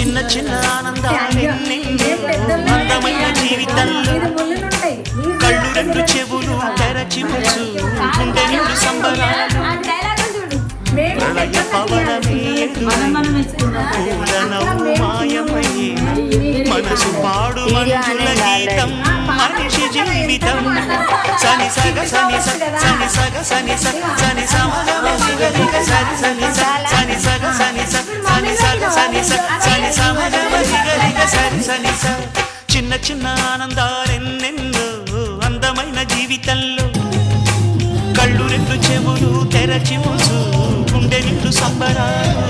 చిన్న చిన్న ఆనందాలెన్నెన్నో అందమైన జీవితంలో కళ్ళు రెండు చెవులు తెరచి ముచ్చు గుండె నిండు సంబరాలు ప్రళయ పవనమే పూలనవు మాయమయ్యేన మనసు పాడు మంజుల గీతం మనిషి జీవితం సని సగ సని సని సగ సని సని సమగమ నిగలిగ సని సని సని సగ సని సని సగ సని సని సమగమ నిగలిగ సని సని స చిన్న చిన్న ఆనందాలెన్నెన్నో అందమైన జీవితంలో కళ్ళు రెండు చెవులు తెరచి ముసు గుండె నిండు సంబరాలు